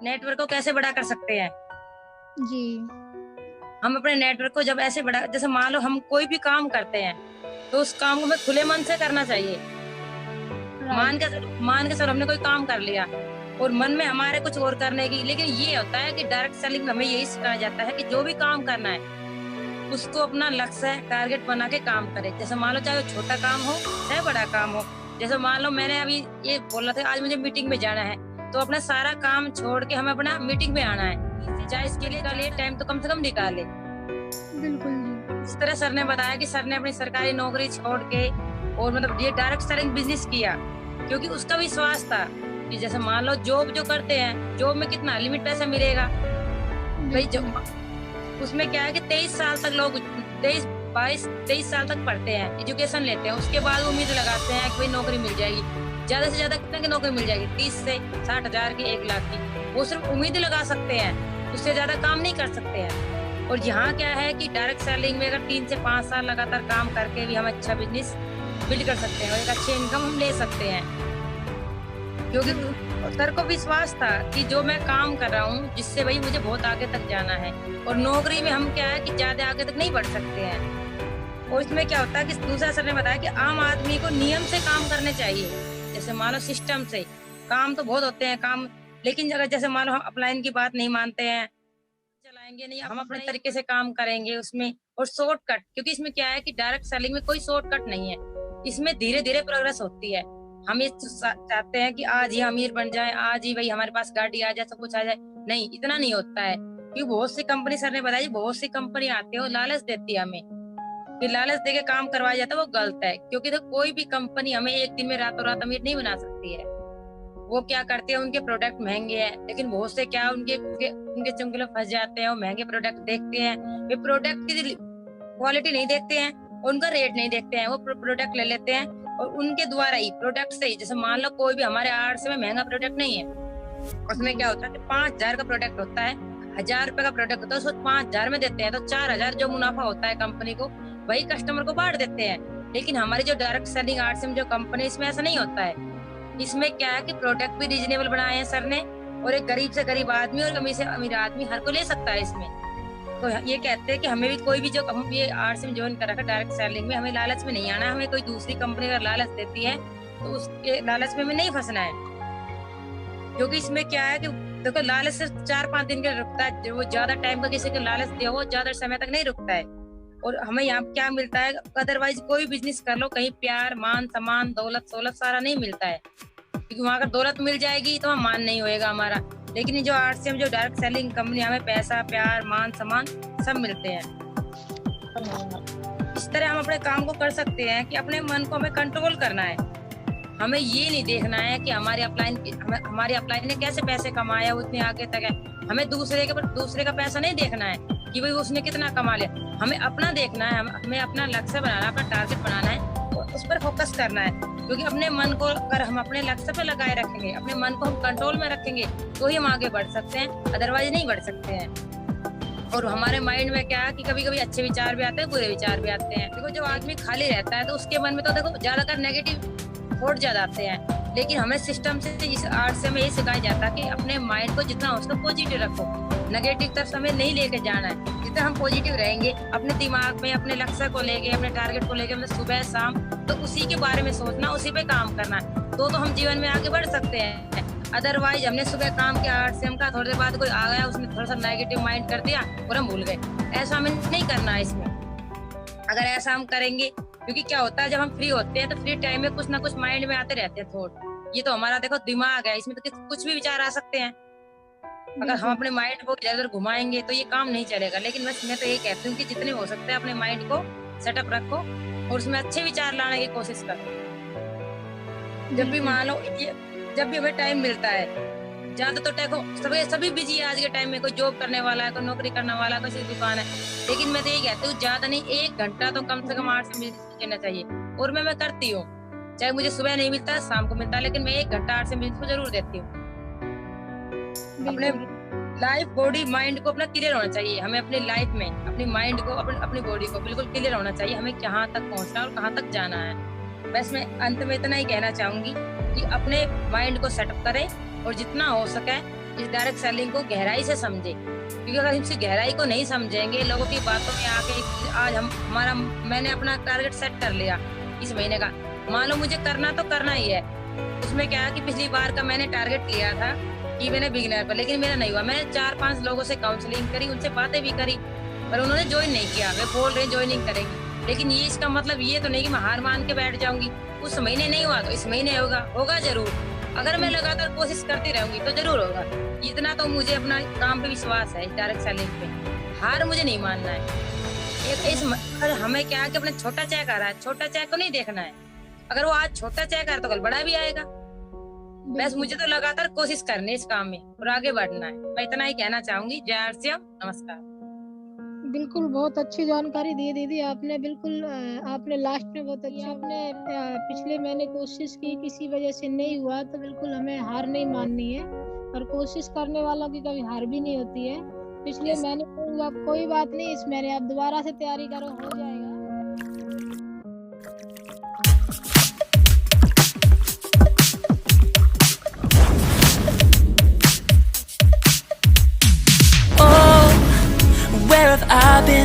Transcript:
Network को कैसे बड़ा कर सकते हैं? जी। हम अपने नेटवर्क को जब ऐसे बड़ा, जैसे मान लो हम कोई भी काम करते हैं तो उस काम को हमें खुले मन से करना चाहिए। राइट। मान के सर हमने कोई काम कर लिया और मन में हमारे कुछ और करने की, लेकिन ये होता है कि डायरेक्ट सेलिंग में हमें यही सिखाया जाता है कि जो भी काम करना है उसको अपना लक्ष्य टारगेट बना के काम करे। जैसे मान लो चाहे वो छोटा काम हो चाहे बड़ा काम हो। जैसे मान लो मैंने अभी ये बोला था आज मुझे मीटिंग में जाना है, तो अपना सारा काम छोड़ के हमें अपना मीटिंग में आना है, चाहे इसके लिए टाइम तो कम से कम निकाले। बिल्कुल जी। इस तरह सर ने बताया कि सर ने अपनी सरकारी नौकरी छोड़ के और मतलब ये डायरेक्ट सेलिंग बिजनेस किया, क्योंकि उसका विश्वास था कि जैसे मान लो जॉब जो करते हैं, जॉब में कितना लिमिट पैसा मिलेगा भाई। जो उसमें क्या है कि 23 साल तक लोग 23 साल तक पढ़ते हैं, एजुकेशन लेते हैं, उसके बाद उम्मीद लगाते हैं कि भाई नौकरी मिल जाएगी। ज्यादा से ज्यादा कितने की नौकरी मिल जाएगी? 30 से 60 हजार की, 1 लाख की। वो सिर्फ उम्मीद लगा सकते हैं, उससे ज्यादा काम नहीं कर सकते हैं। और यहाँ क्या है कि डायरेक्ट सेलिंग में अगर 3 से 5 साल लगातार काम करके भी हम अच्छा बिजनेस बिल्ड कर सकते हैं और एक अच्छी इनकम हम ले सकते हैं। क्योंकि सर को विश्वास था कि जो मैं काम कर रहा हूँ जिससे भाई मुझे बहुत आगे तक जाना है, और नौकरी में हम क्या है कि ज्यादा आगे तक नहीं बढ़ सकते हैं। और इसमें क्या होता है कि दूसरा सर ने बताया कि आम आदमी को नियम से काम करने चाहिए। जैसे मान लो सिस्टम से काम तो बहुत होते हैं काम, लेकिन अगर जैसे मान लो हम अपलाइन की बात नहीं मानते हैं, चलाएंगे नहीं, हम अपने तरीके से काम करेंगे उसमें। और शॉर्टकट, क्योंकि इसमें क्या है कि डायरेक्ट सेलिंग में कोई शॉर्टकट नहीं है, इसमें धीरे धीरे प्रोग्रेस होती है। हम ये चाहते हैं कि आज ही अमीर बन जाए, आज ही भाई हमारे पास गाड़ी आ जाए, सब कुछ आ जाए, नहीं, इतना नहीं होता है। क्योंकि बहुत सी कंपनी, सर ने बताया बहुत सी कंपनी आती है वो लालच देती है हमें, कि लालच देके काम करवाया जाता है, वो गलत है। क्योंकि तो कोई भी कंपनी हमें एक दिन में रातों रात अमीर नहीं बना सकती है। वो क्या करते हैं, उनके प्रोडक्ट महंगे हैं, लेकिन बहुत से क्या उनके चंगुल फंस जाते हैं। वो महंगे प्रोडक्ट देखते हैं, वे प्रोडक्ट की क्वालिटी नहीं देखते हैं, उनका रेट नहीं देखते हैं, वो प्रोडक्ट ले लेते हैं और उनके द्वारा ही प्रोडक्ट से ही, जैसे मान लो कोई भी हमारे आर्ट्स में महंगा प्रोडक्ट नहीं है, उसमें क्या होता है कि 5,000 का प्रोडक्ट होता है, 1,000 रुपए का प्रोडक्ट होता है, उसको 5,000 में देते हैं, तो 4,000 जो मुनाफा होता है कंपनी को वही कस्टमर को बांट देते हैं। लेकिन हमारी जो डायरेक्ट सेलिंग आर्ट्स में जो कंपनी, इसमें ऐसा नहीं होता है। इसमें क्या है कि प्रोडक्ट भी रीजनेबल बनाए हैं सर ने, और एक गरीब से गरीब आदमी और अमीर से अमीर आदमी हर को ले सकता है इसमें। तो ये कहते हैं कि हमें भी कोई भी जो हम ये आर्ट्स में ज्वाइन कर रखा डायरेक्ट सेलिंग में, हमें लालच में नहीं आना। हमें कोई दूसरी कंपनी अगर लालच देती है तो उसके लालच में हमें नहीं फंसना है। क्योंकि इसमें क्या है कि देखो लालच सिर्फ 4-5 दिन के रुकता है, जो वो ज्यादा टाइम का किसी को लालच दिया वो ज्यादा समय तक नहीं रुकता है। और हमें यहाँ क्या मिलता है, अदरवाइज कोई बिजनेस कर लो कहीं प्यार मान सम्मान दौलत सोलत सारा नहीं मिलता है। क्योंकि वहां अगर दौलत मिल जाएगी तो हम मान नहीं होएगा हमारा। लेकिन ये जो आर्ट्स से जो डायरेक्ट सेलिंग कंपनी, हमें पैसा प्यार मान सम्मान सब मिलते हैं। इस तरह हम अपने काम को कर सकते हैं कि अपने मन को हमें कंट्रोल करना है। हमें ये नहीं देखना है कि हमारी अपलाइन ने कैसे पैसे कमाया, वो इतने आगे तक है। हमें दूसरे का पैसा नहीं देखना है कि भाई उसने कितना कमा लिया। हमें अपना देखना है, हमें अपना लक्ष्य बनाना, अपना टारगेट बनाना है और उस पर फोकस करना है। क्योंकि अपने मन को अगर हम अपने लक्ष्य पर लगाए रखेंगे, अपने मन को हम कंट्रोल में रखेंगे, तो ही हम आगे बढ़ सकते हैं, अदरवाइज नहीं बढ़ सकते हैं। और हमारे माइंड में क्या है कि कभी कभी अच्छे विचार भी आते हैं, बुरे विचार भी आते हैं। देखो जब आदमी खाली रहता है तो उसके मन में तो देखो ज्यादातर नेगेटिव थॉट ज्यादा आते हैं। लेकिन हमें सिस्टम से, इस आर्ट से हमें ये सिखाया जाता है कि अपने माइंड को जितना हो सके पॉजिटिव रखो, नेगेटिव तरफ हमें नहीं लेके जाना है। जितना हम पॉजिटिव रहेंगे अपने दिमाग में, अपने लक्ष्य को लेके, अपने टारगेट को लेके, मतलब सुबह शाम तो उसी के बारे में सोचना, उसी पे काम करना है, तो हम जीवन में आगे बढ़ सकते हैं। अदरवाइज हमने सुबह काम किया 8 से हम का, थोड़ी देर बाद कोई आ गया उसने थोड़ा सा नेगेटिव माइंड कर दिया और हम भूल गए। ऐसा हमें नहीं करना है इसमें। अगर ऐसा हम करेंगे, क्योंकि क्या होता है जब हम फ्री होते हैं तो फ्री टाइम में कुछ ना कुछ माइंड में आते रहते हैं थॉट। ये तो हमारा देखो दिमाग है, इसमें तो कुछ भी विचार आ सकते हैं। अगर हम अपने माइंड को इधर उधर घुमाएंगे तो ये काम नहीं चलेगा। लेकिन बस मैं तो ये कहती हूँ कि जितने हो सकते हैं अपने माइंड को सेटअप रखो और उसमें अच्छे विचार लाने की कोशिश करो। जब भी मान लो जब भी हमें टाइम मिलता है, ज्यादा तो देखो सभी बिजी है आज के टाइम में। कोई जॉब करने वाला है, कोई नौकरी करने वाला है, कोई दुकान है। लेकिन मैं तो यही कहती हूँ ज्यादा नहीं, 1 घंटा तो कम से कम 8 से बिजनेस करना चाहिए। और मैं करती हूँ, चाहे मुझे सुबह नहीं मिलता है शाम को मिलता है, लेकिन मैं 1 घंटा 8 से बिजनेस को जरूर देती हूँ। अपने लाइफ बॉडी माइंड को अपना क्लियर होना चाहिए। हमें अपनी लाइफ में अपनी माइंड को अपनी बॉडी को बिल्कुल क्लियर होना चाहिए, हमें कहाँ तक पहुँचना और कहाँ तक जाना है। बस मैं अंत में इतना ही कहना चाहूंगी कि अपने माइंड को सेटअप करें और जितना हो सके इस डायरेक्ट सेलिंग को गहराई से समझे, क्योंकि अगर हम इसकी गहराई को नहीं समझेंगे, लोगों की बातों में आके आज मैंने अपना टारगेट सेट कर लिया इस महीने का, मान लो मुझे करना तो करना ही है। उसमें क्या है कि पिछली बार का मैंने टारगेट लिया था कि मैंने बिगिनर पर, लेकिन मेरा नहीं हुआ। मैंने 4-5 लोगों से काउंसलिंग करी, उनसे बातें भी करी, पर उन्होंने ज्वाइन नहीं किया। वे बोल रहे ज्वाइनिंग करेंगे, लेकिन ये इसका मतलब ये तो नहीं कि मैं हार मान के बैठ जाऊंगी। उस महीने नहीं हुआ तो इस महीने होगा जरूर। अगर मैं लगातार कोशिश करती रहूंगी तो जरूर होगा। इतना तो मुझे अपना काम पे विश्वास है, डायरेक्ट सेलिंग पे। हार मुझे नहीं मानना है। अगर हमें क्या है कि अपना छोटा चेक आ रहा है, छोटा चेक को नहीं देखना है। अगर वो आज छोटा चेक आ रहा है तो कल बड़ा भी आएगा। बस मुझे तो लगातार कोशिश करनी है इस काम में और आगे बढ़ना है। मैं इतना ही कहना चाहूंगी। जय आरसीएम, नमस्कार। बिल्कुल, बहुत अच्छी जानकारी दी दीदी आपने। बिल्कुल आपने लास्ट में बहुत अच्छी आपने पिछले महीने कोशिश की, किसी वजह से नहीं हुआ तो बिल्कुल हमें हार नहीं माननी है, और कोशिश करने वालों की कभी हार भी नहीं होती है। पिछले महीने कोई बात नहीं, इस महीने आप दोबारा से तैयारी करो, हो जाएगा।